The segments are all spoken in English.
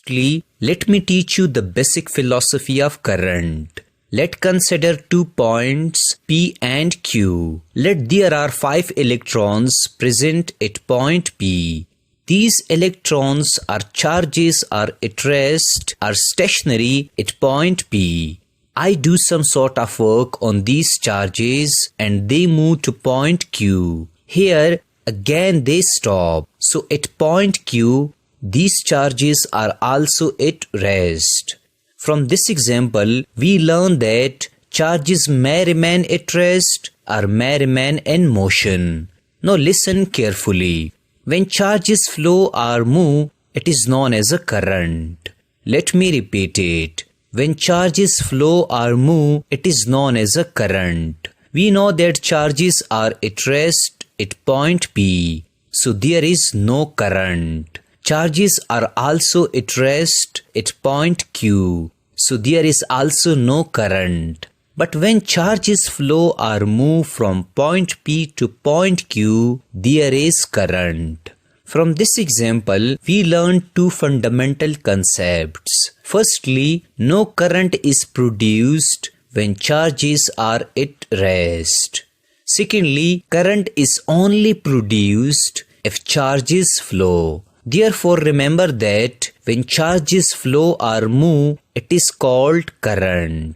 Firstly, let me teach you the basic philosophy of current. Let's consider 2 points P and Q. There are 5 electrons present at point P. These electrons are charges are at rest or stationary at point P. I do some sort of work on these charges and they move to point Q. Here again they stop. So at point Q, these charges are also at rest. From this example, we learn that charges may remain at rest or may remain in motion. Now listen carefully. When charges flow or move, it is known as a current. Let me repeat it. When charges flow or move, it is known as a current. We know that charges are at rest at point P, so there is no current. Charges are also at rest at point Q, so there is also no current. But when charges flow or move from point P to point Q, there is current. From this example, we learned 2 fundamental concepts. Firstly, no current is produced when charges are at rest. Secondly, current is only produced if charges flow. Therefore, remember that when charges flow or move, it is called current.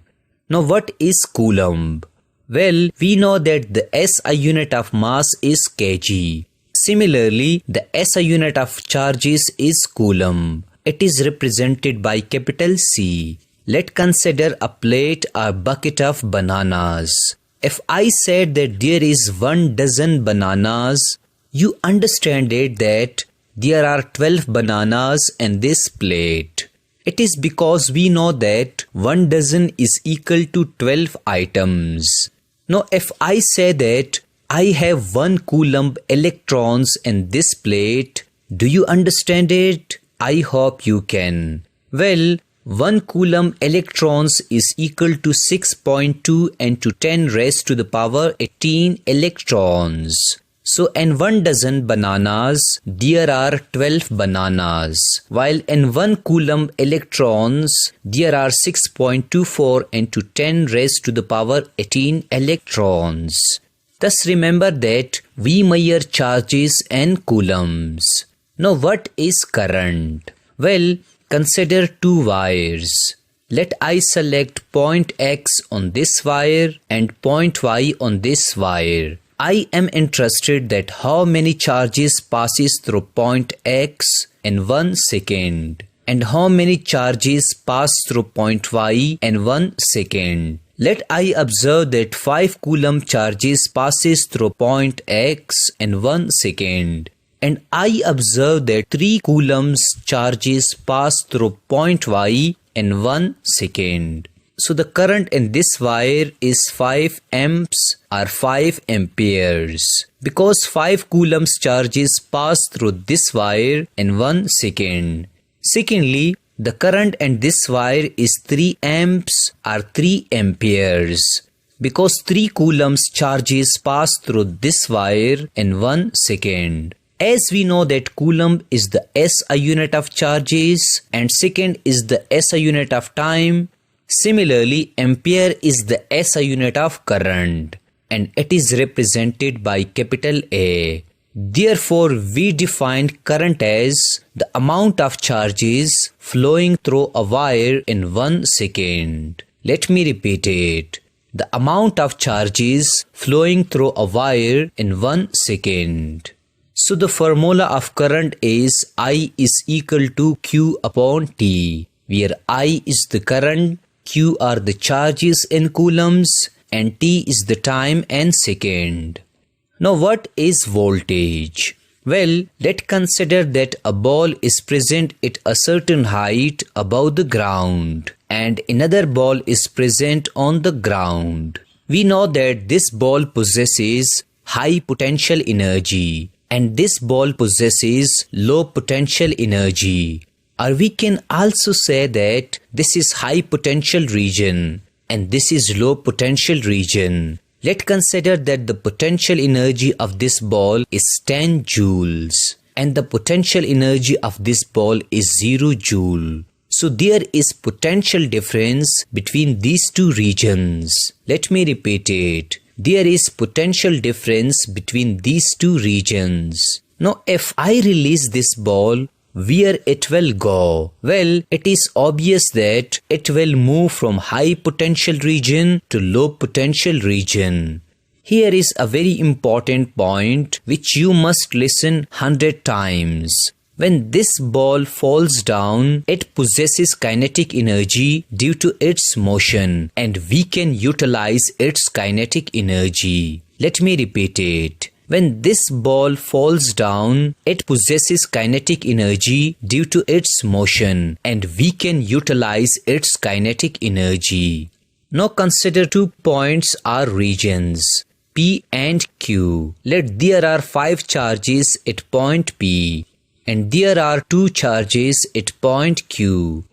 Now, what is Coulomb? Well, we know that the SI unit of mass is kg. Similarly, the SI unit of charges is Coulomb. It is represented by capital C. Let's consider a plate or bucket of bananas. If I said that there is 1 dozen bananas, you understand it that there are 12 bananas in this plate. It is because we know that 1 dozen is equal to 12 items. Now if I say that I have 1 Coulomb electrons in this plate, do you understand it? I hope you can. Well, 1 Coulomb electrons is equal to 6.2 into 10 raised to the power 18 electrons. So in 1 dozen bananas, there are 12 bananas, while in 1 Coulomb electrons, there are 6.24 into 10 raised to the power 18 electrons. Thus remember that we measure charges in coulombs. Now what is current? Well, consider 2 wires. Let I select point X on this wire and point Y on this wire. I am interested that how many charges passes through point X in 1 second and how many charges pass through point Y in 1 second. Let I observe that 5 Coulomb charges passes through point X in 1 second and I observe that 3 Coulombs charges pass through point Y in 1 second. So the current in this wire is 5 amps or 5 amperes because 5 Coulombs charges pass through this wire in 1 second. Secondly, the current in this wire is 3 amps or 3 amperes because 3 Coulombs charges pass through this wire in 1 second. As we know that Coulomb is the SI unit of charges and second is the SI unit of time, similarly, ampere is the SI unit of current and it is represented by capital A. Therefore, we defined current as the amount of charges flowing through a wire in 1 second. Let me repeat it. The amount of charges flowing through a wire in 1 second. So the formula of current is I is equal to Q upon T, where I is the current, Q are the charges in coulombs, and T is the time in second. Now what is voltage? Well, let's consider that a ball is present at a certain height above the ground and another ball is present on the ground. We know that this ball possesses high potential energy and this ball possesses low potential energy. Or we can also say that this is high potential region and this is low potential region. Let's consider that the potential energy of this ball is 10 joules and the potential energy of this ball is 0 joule. So there is potential difference between these two regions. Let me repeat it. There is potential difference between these two regions. Now if I release this ball, where it will go? Well, it is obvious that it will move from high potential region to low potential region. Here is a very important point which you must listen 100 times. When this ball falls down, it possesses kinetic energy due to its motion, and we can utilize its kinetic energy. Let me repeat it. When this ball falls down, it possesses kinetic energy due to its motion, and we can utilize its kinetic energy. Now consider 2 points or regions, P and Q. There are 5 charges at point P, and there are 2 charges at point Q.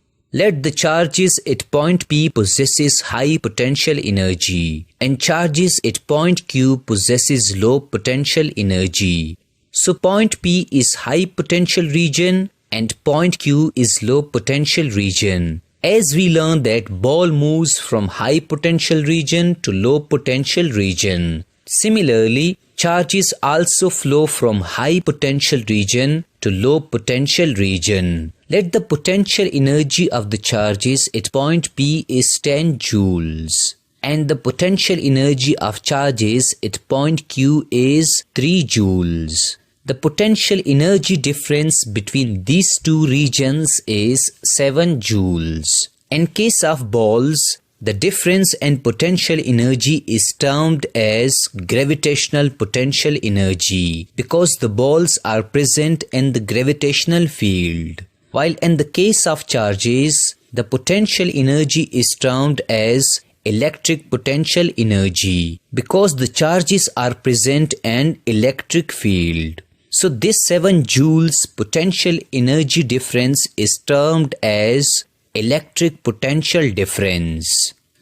Let the charges at point P possesses high potential energy and charges at point Q possesses low potential energy. So point P is high potential region and point Q is low potential region. As we learn that ball moves from high potential region to low potential region. Similarly, charges also flow from high potential region to low potential region. Let the potential energy of the charges at point P is 10 joules and the potential energy of charges at point Q is 3 joules. The potential energy difference between these two regions is 7 joules. In case of balls, the difference in potential energy is termed as gravitational potential energy because the balls are present in the gravitational field. While in the case of charges, the potential energy is termed as electric potential energy because the charges are present in electric field. So this 7 joules potential energy difference is termed as electric potential difference.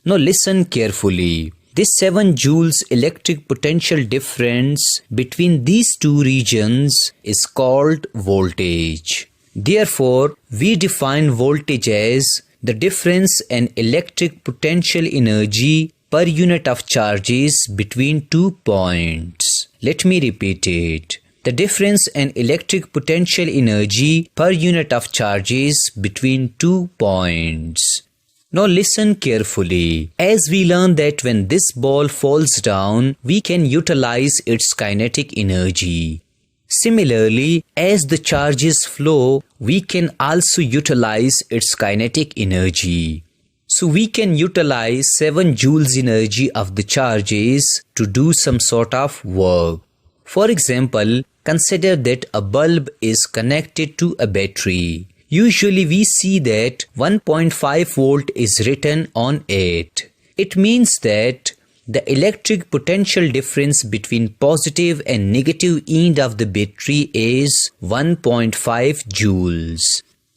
Now listen carefully. This 7 joules electric potential difference between these two regions is called voltage. Therefore, we define voltage as the difference in electric potential energy per unit of charges between 2 points. Let me repeat it. The difference in electric potential energy per unit of charges between 2 points. Now listen carefully. As we learn that when this ball falls down, we can utilize its kinetic energy. Similarly, as the charges flow, we can also utilize its kinetic energy. So we can utilize 7 joules energy of the charges to do some sort of work. For example, consider that a bulb is connected to a battery. Usually we see that 1.5 volt is written on it. It means that the electric potential difference between positive and negative end of the battery is 1.5 joules.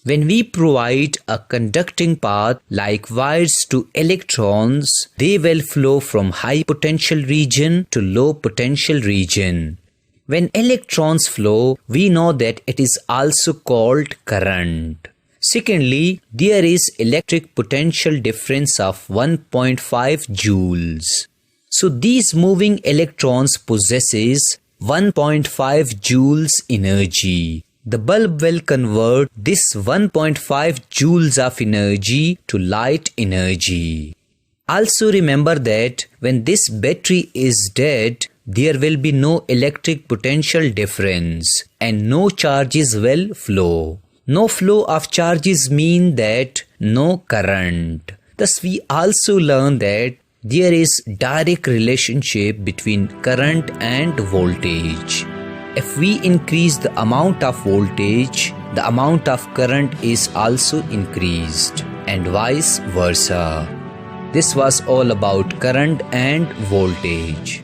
When we provide a conducting path like wires to electrons, they will flow from high potential region to low potential region. When electrons flow, we know that it is also called current. Secondly, there is electric potential difference of 1.5 joules. So these moving electrons possesses 1.5 joules energy. The bulb will convert this 1.5 joules of energy to light energy. Also remember that when this battery is dead, there will be no electric potential difference and no charges will flow. No flow of charges mean that no current. Thus we also learn that there is direct relationship between current and voltage. If we increase the amount of voltage, the amount of current is also increased and vice versa. This was all about current and voltage.